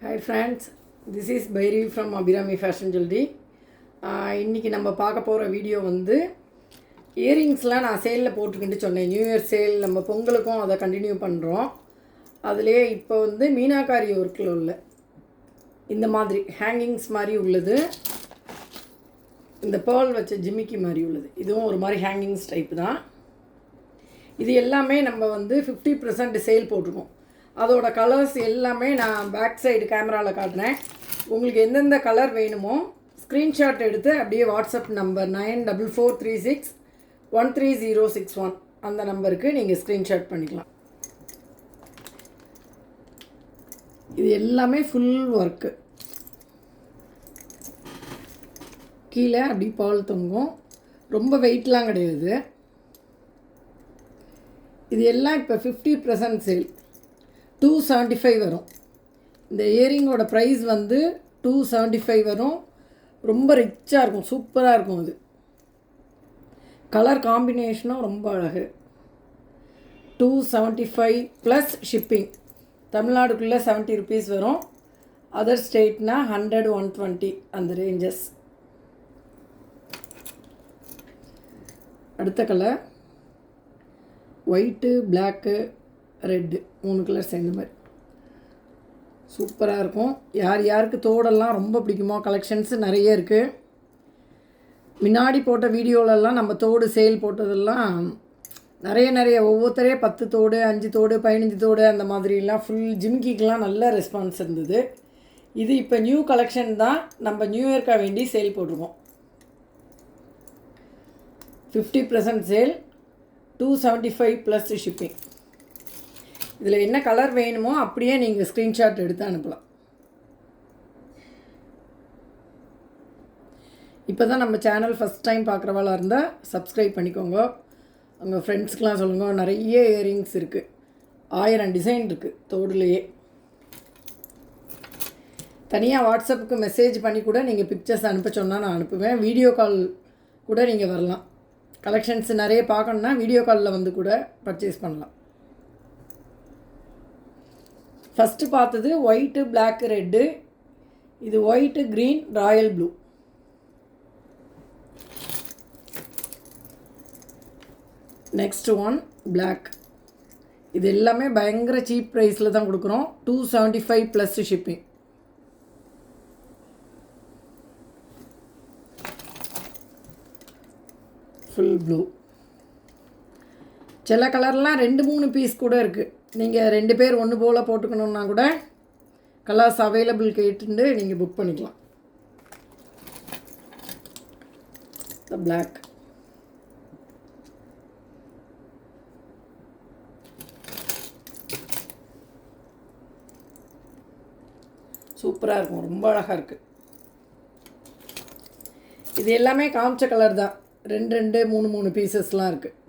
Hi friends, this is Bhairavi from Abhirami Fashion Jewelry. இன்றைக்கி நம்ம பார்க்க போகிற வீடியோ வந்து இயரிங்ஸ்லாம் நான் சேலில் போட்டுக்கிட்டு சொன்னேன். நியூ இயர் சேல் நம்ம பொங்கலுக்கும் அதை கண்டினியூ பண்ணுறோம். அதிலே இப்போ வந்து மீனாக்காரி ஒர்க்கில் உள்ள இந்த மாதிரி ஹேங்கிங்ஸ் மாதிரி உள்ளது, இந்த பேர்ல் வச்ச ஜிமிக்கி மாதிரி உள்ளது, இதுவும் ஒரு மாதிரி ஹேங்கிங்ஸ் டைப்பு தான். இது எல்லாமே நம்ம வந்து 50% சேல் போட்டிருக்கோம். அதோட கலர்ஸ் எல்லாமே நான் பேக் சைடு கேமராவில் காட்டுறேன். உங்களுக்கு எந்தெந்த கலர் வேணுமோ ஸ்க்ரீன்ஷாட் எடுத்து அப்படியே வாட்ஸ்அப் நம்பர் 9446130661 அந்த நம்பருக்கு நீங்கள் ஸ்க்ரீன்ஷாட் பண்ணிக்கலாம். இது எல்லாமே ஃபுல் ஒர்க்கு, கீழே அப்படி பால் தொங்கும், ரொம்ப வெயிட்லாம் கிடையாது. இது எல்லாம் இப்போ 50% சேல், 275 வரும். இந்த இயரிங்கோட ப்ரைஸ் வந்து 275 வரும். ரொம்ப ரிச்சாக இருக்கும், சூப்பராக இருக்கும். அது கலர் காம்பினேஷனும் ரொம்ப அழகு. 275 ப்ளஸ் ஷிப்பிங். தமிழ்நாடுக்குள்ளே 70 ருபீஸ் வரும், அதர் ஸ்டேட்னா 100 120 அந்த ரேஞ்சஸ். அடுத்த colour white, black, red, 3 colour சேர்ந்த மாதிரி சூப்பராக இருக்கும். யார் யாருக்கு தோடெல்லாம் ரொம்ப பிடிக்குமோ கலெக்ஷன்ஸு நிறைய இருக்குது. முன்னாடி போட்ட வீடியோலெல்லாம் நம்ம தோடு சேல் போட்டதெல்லாம் நிறைய ஒவ்வொருத்தரே 10 தோடு, 5 தோடு, 15 தோடு அந்த மாதிரிலாம் ஃபுல் ஜிமிக்கிக்கெலாம் நல்ல ரெஸ்பான்ஸ் இருந்தது. இது இப்போ நியூ கலெக்ஷன் தான், நம்ம நியூ இயர்க்காக வேண்டி சேல் போட்டிருக்கோம். 50% சேல், 275 ப்ளஸ் ஷிப்பிங். இதில் என்ன கலர் வேணுமோ அப்படியே நீங்கள் ஸ்க்ரீன்ஷாட் எடுத்து அனுப்பலாம். இப்போ தான் நம்ம சேனல் ஃபஸ்ட் டைம் பார்க்குறவாளாக இருந்தால் சப்ஸ்கிரைப் பண்ணிக்கோங்க. உங்கள் ஃப்ரெண்ட்ஸ்க்கெலாம் சொல்லுங்கள். நிறைய இயரிங்ஸ் இருக்குது, 1000 டிசைன் இருக்குது தோடுலையே. தனியாக வாட்ஸ்அப்புக்கு மெசேஜ் பண்ணி கூட நீங்கள் பிக்சர்ஸ் அனுப்ப சொன்னால் நான் அனுப்புவேன். வீடியோ கால் கூட நீங்கள் வரலாம். கலெக்ஷன்ஸ் நிறைய பார்க்கணுன்னா வீடியோ காலில் வந்து கூட பர்ச்சேஸ் பண்ணலாம். ஃபஸ்ட்டு பார்த்தது ஒயிட்டு, பிளாக்கு, ரெட்டு. இது white, green, royal blue. Next one black. இது எல்லாமே பயங்கர சீப் ப்ரைஸில் தான் கொடுக்குறோம். 275 ப்ளஸ் ஷிப்பிங். Full blue. சில கலர்லாம் 2-3 பீஸ் கூட இருக்குது. நீங்கள் 2 பேர் ஒன்று போல் போட்டுக்கணுன்னா கூட கலர்ஸ் அவைலபிள் கேட்டுண்டு நீங்கள் புக் பண்ணிக்கலாம். த பிளாக். சூப்பராக இருக்கும், ரொம்ப அழகாக இருக்குது. இது எல்லாமே காமிச்ச கலர் தான், 2 3 பீசஸ்லாம் இருக்குது.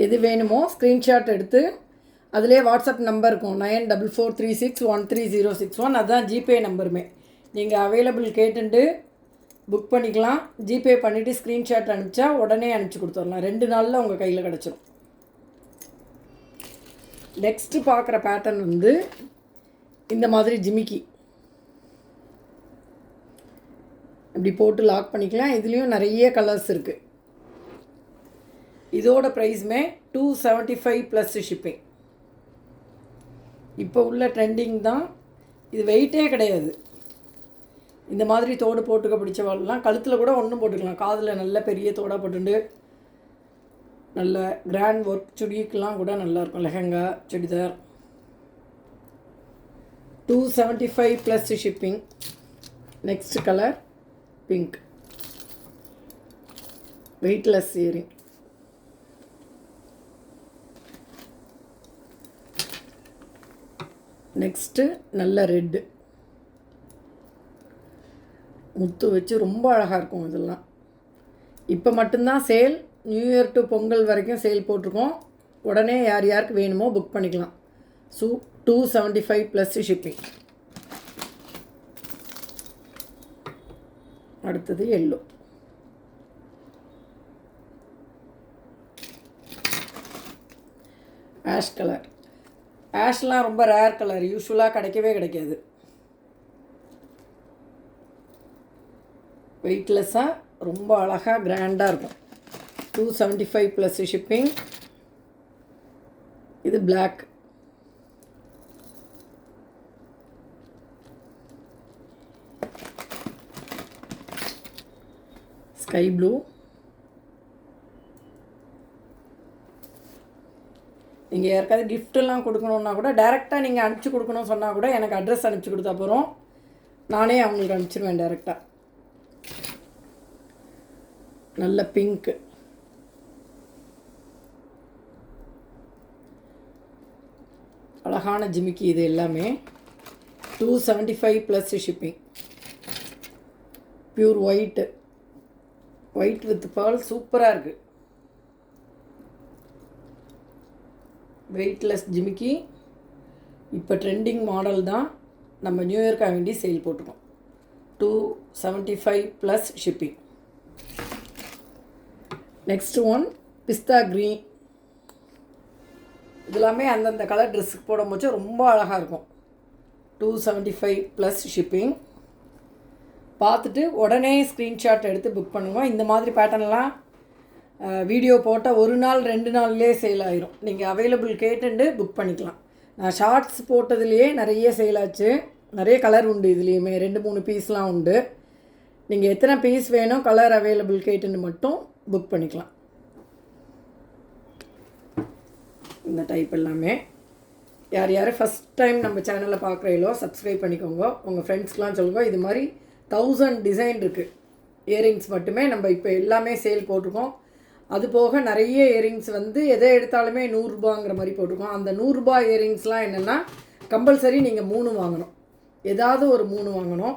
எது வேணுமோ ஸ்க்ரீன்ஷாட் எடுத்து அதிலே வாட்ஸ்அப் நம்பர் இருக்கும் 9446130661. அதுதான் ஜிபே நம்பருமே. நீங்கள் அவைலபிள் கேட்டுட்டு புக் பண்ணிக்கலாம். ஜிபே பண்ணிவிட்டு ஸ்க்ரீன்ஷாட் அனுப்பிச்சா உடனே அனுப்பிச்சி கொடுத்துடலாம். 2 நாளில் உங்கள் கையில் கிடச்சிரும். நெக்ஸ்ட்டு பார்க்குற பேட்டர்ன் வந்து இந்த மாதிரி ஜிமிக்கி இப்படி போட்டு லாக் பண்ணிக்கலாம். இதுலேயும் நிறைய கலர்ஸ் இருக்குது. இதோட ப்ரைஸுமே 275 ப்ளஸ் ஷிப்பிங். இப்போ உள்ள ட்ரெண்டிங் தான் இது. வெயிட்டே கிடையாது. இந்த மாதிரி தோடு போட்டுக்க பிடிச்சவாள்லாம் கழுத்தில் கூட ஒன்றும் போட்டுக்கலாம். காதில் நல்ல பெரிய தோடாக போட்டுண்டு நல்ல கிராண்ட் ஒர்க் சுடிக்கெலாம் கூட நல்லாயிருக்கும். Lehenga, churidar. 275 plus shipping. Next colour pink, weightless earring. Next நல்ல ரெட்டு, முத்து வச்சு ரொம்ப அழகாக இருக்கும். இதெல்லாம் இப்போ மட்டும்தான் sale. New year to Pongal வரைக்கும் சேல் போட்டிருக்கோம். உடனே யார் யாருக்கு வேணுமோ புக் பண்ணிக்கலாம். 275 ப்ளஸ் ஷிப்பிங். அடுத்தது எல்லோ. Ash colour. ஆஷ்லாம் ரொம்ப ரேர் கலர், யூஸ்வலாக கிடைக்கவே கிடைக்காது. வெயிட்லெஸ்ஸாக ரொம்ப அழகாக கிராண்டாக இருக்கும். 275 ப்ளஸ் ஷிப்பிங். இது பிளாக். Sky blue. நீங்கள் யாருக்காவது கிஃப்டெல்லாம் கொடுக்கணுன்னா கூட டைரெக்டாக நீங்கள் அனுப்பிச்சி கொடுக்கணும்னு சொன்னால் கூட எனக்கு அட்ரஸ் அனுப்பிச்சி கொடுத்தா போகிறோம், நானே அவங்களுக்கு அனுப்பிச்சிடுவேன் டைரெக்டாக. நல்ல பிங்க்கு. அழகான ஜிமிக்கி. இது எல்லாமே 275 plus shipping. Pure white, white with pearl, சூப்பராக இருக்குது. வெயிட்லெஸ் ஜிமிக்கி. இப்போ ட்ரெண்டிங் மாடல் தான், நம்ம நியூ இயர்க்காக வேண்டி சேல் போட்டுருக்கோம். 275 ப்ளஸ் ஷிப்பிங். நெக்ஸ்ட் ஒன் பிஸ்தா க்ரீன். இதெல்லாமே அந்தந்த கலர் ட்ரெஸ்ஸுக்கு போடும்போது ரொம்ப அழகாக இருக்கும். 275 ப்ளஸ் ஷிப்பிங். பார்த்துட்டு உடனே ஸ்க்ரீன்ஷாட் எடுத்து புக் பண்ணுவோம். இந்த மாதிரி பேட்டர்ன்லாம் வீடியோ போட்டால் 1 நாள் 2 நாள்லேயே சேல் ஆயிரும். நீங்கள் அவைலபிள் கேட்டுண்டு புக் பண்ணிக்கலாம். நான் ஷார்ட்ஸ் போட்டதுலேயே நிறைய சேல் ஆச்சு. நிறைய கலர் உண்டு, இதுலேயுமே 2-3 பீஸ்லாம் உண்டு. நீங்கள் எத்தனை பீஸ் வேணும் கலர் அவைலபிள் கேட்டுன்னு மட்டும் புக் பண்ணிக்கலாம். இந்த டைப் எல்லாமே யார் யார் ஃபஸ்ட் டைம் நம்ம சேனலில் பார்க்குறீங்களோ சப்ஸ்கிரைப் பண்ணிக்கோங்க. உங்கள் ஃப்ரெண்ட்ஸ்க்கெலாம் சொல்லுங்கள். இது மாதிரி 1000 டிசைன் இருக்குது. இயரிங்ஸ் மட்டுமே நம்ம இப்போ எல்லாமே சேல் போட்டிருக்கோம். அது போக நிறைய இயரிங்ஸ் வந்து எதை எடுத்தாலுமே 100 ரூபாங்கிற மாதிரி போட்டிருக்கோம். அந்த 100 ரூபாய் இயரிங்ஸ்லாம் என்னென்னா கம்பல்சரி நீங்கள் 3 வாங்கணும், ஏதாவது ஒரு 3 வாங்கணும்.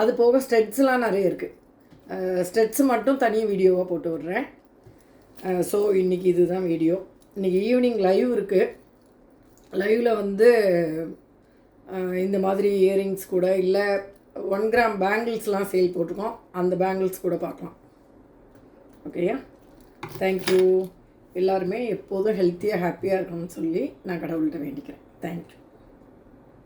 அது போக ஸ்டெட்ஸ்லாம் நிறைய இருக்குது. ஸ்டெட்ஸ் மட்டும் தனி வீடியோவாக போட்டு விட்றேன். ஸோ இன்றைக்கி இதுதான் வீடியோ. இன்றைக்கி ஈவினிங் லைவ் இருக்குது. லைவில் வந்து இந்த மாதிரி இயரிங்ஸ் கூட இல்லை 1 கிராம் பேங்கிள்ஸ்லாம் சேல் போட்டிருக்கோம். அந்த பேங்கிள்ஸ் கூட பார்க்கலாம். ஓகேயா? தேங்க்யூ. எல்லாருமே எப்போதும் ஹெல்த்தியாக ஹாப்பியாக இருக்கணும்னு சொல்லி நான் கடவுள்கிட்ட வேண்டிக்கிறேன். தேங்க்யூ.